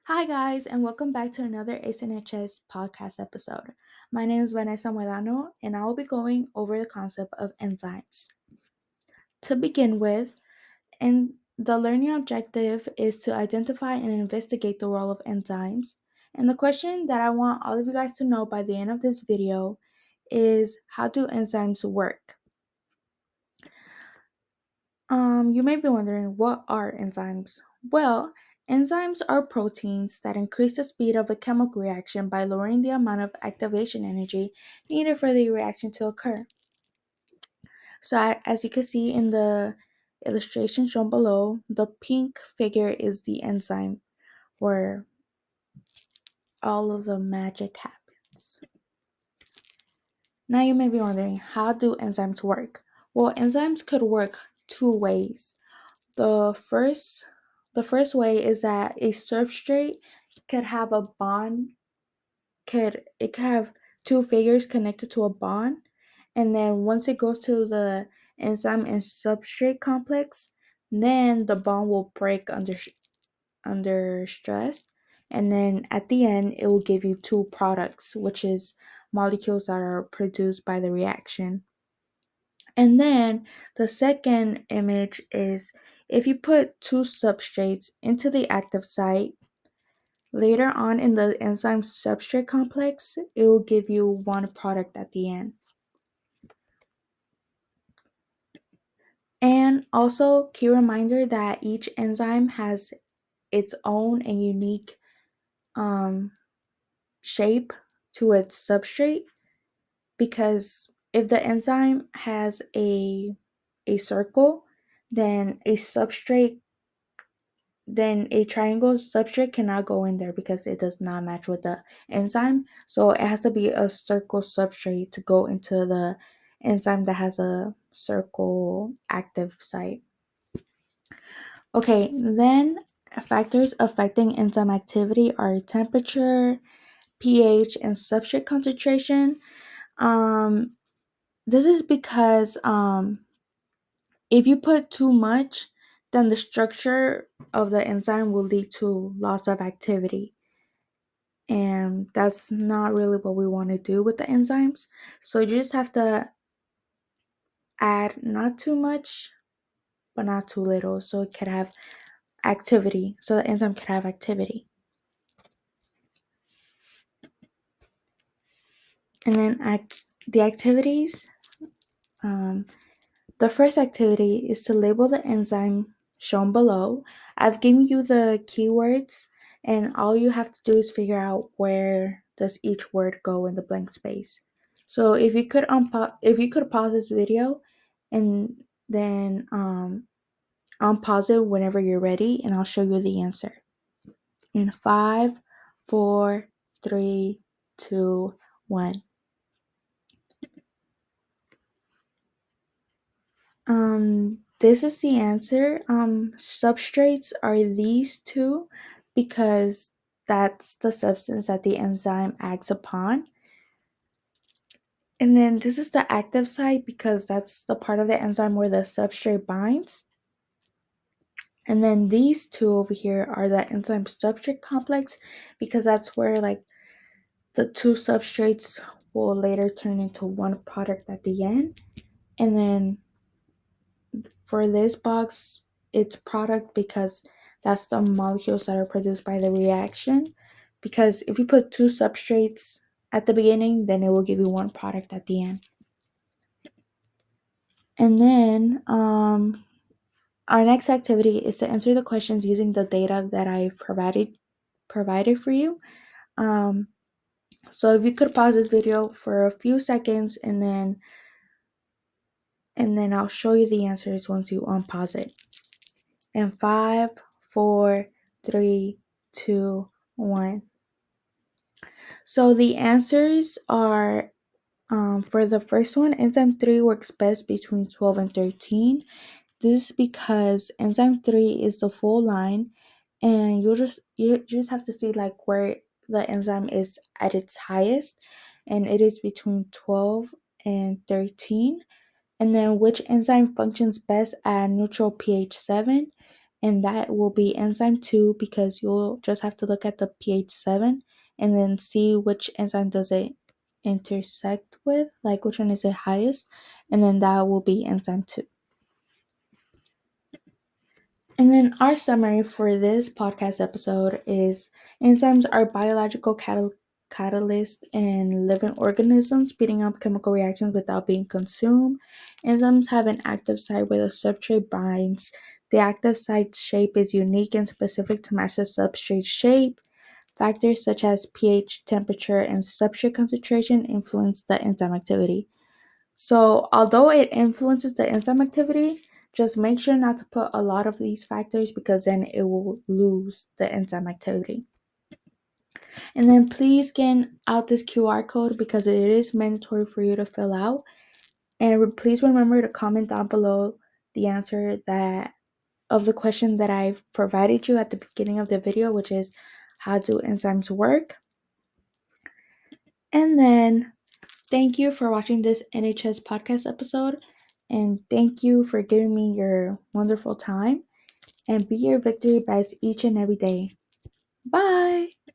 Hi, guys, and welcome back to another SNHS Podcast episode. My name is Vanessa, and I will be going over the concept of enzymes. To begin with, the learning objective is to identify and investigate the role of enzymes. And the question that I want all of you guys to know by the end of this video is, how do enzymes work? You may be wondering, what are enzymes? Well, enzymes are proteins that increase the speed of a chemical reaction by lowering the amount of activation energy needed for the reaction to occur. So, as you can see in the illustration shown below, the pink figure is the enzyme where all of the magic happens. Now, you may be wondering, how do enzymes work? Well, enzymes could work two ways. The first way is that a substrate could have a bond, could have two figures connected to a bond, and then once it goes to the enzyme and substrate complex, then the bond will break under stress, and then at the end it will give you two products, which is molecules that are produced by the reaction. And then the second image is, if you put two substrates into the active site, later on in the enzyme substrate complex, it will give you one product at the end. And also, key reminder that each enzyme has its own and unique um, shape to its substrate, because if the enzyme has a circle, then a triangle substrate cannot go in there because it does not match with the enzyme. So it has to be a circle substrate to go into the enzyme that has a circle active site. Okay, then factors affecting enzyme activity are temperature, pH, and substrate concentration. This is because if you put too much, then the structure of the enzyme will lead to loss of activity. And that's not really what we want to do with the enzymes. So you just have to add not too much, but not too little, so it could have activity, so the enzyme could have activity. And then the activities. The first activity is to label the enzyme shown below. I've given you the keywords, and all you have to do is figure out where does each word go in the blank space. So if you could pause this video, and then unpause it whenever you're ready, and I'll show you the answer. In 5, 4, 3, 2, 1. This is the answer. Substrates are these two because that's the substance that the enzyme acts upon. And then this is the active site because that's the part of the enzyme where the substrate binds. And then these two over here are the enzyme substrate complex because that's where the two substrates will later turn into one product at the end. And then for this box, it's product because that's the molecules that are produced by the reaction. Because if you put two substrates at the beginning, then it will give you one product at the end. And then our next activity is to answer the questions using the data that I've provided for you. So if you could pause this video for a few seconds, and then I'll show you the answers once you unpause it. And 5, 4, 3, 2, 1. So the answers are, for the first one, enzyme 3 works best between 12 and 13. This is because enzyme 3 is the full line, and you just have to see where the enzyme is at its highest, and it is between 12 and 13. And then which enzyme functions best at neutral pH 7, and that will be enzyme 2 because you'll just have to look at the pH 7 and then see which enzyme does it intersect with, like which one is the highest, and then that will be enzyme 2. And then our summary for this podcast episode is enzymes are biological catalysts in living organisms, speeding up chemical reactions without being consumed. Enzymes have an active site where the substrate binds. The active site's shape is unique and specific to match the substrate shape. Factors such as pH, temperature, and substrate concentration influence the enzyme activity. So, although it influences the enzyme activity, just make sure not to put a lot of these factors because then it will lose the enzyme activity. And then please scan out this QR code because it is mandatory for you to fill out. And please remember to comment down below the answer that of the question that I've provided you at the beginning of the video, which is how do enzymes work? And then thank you for watching this NHS podcast episode, and thank you for giving me your wonderful time. And be your victory best each and every day. Bye!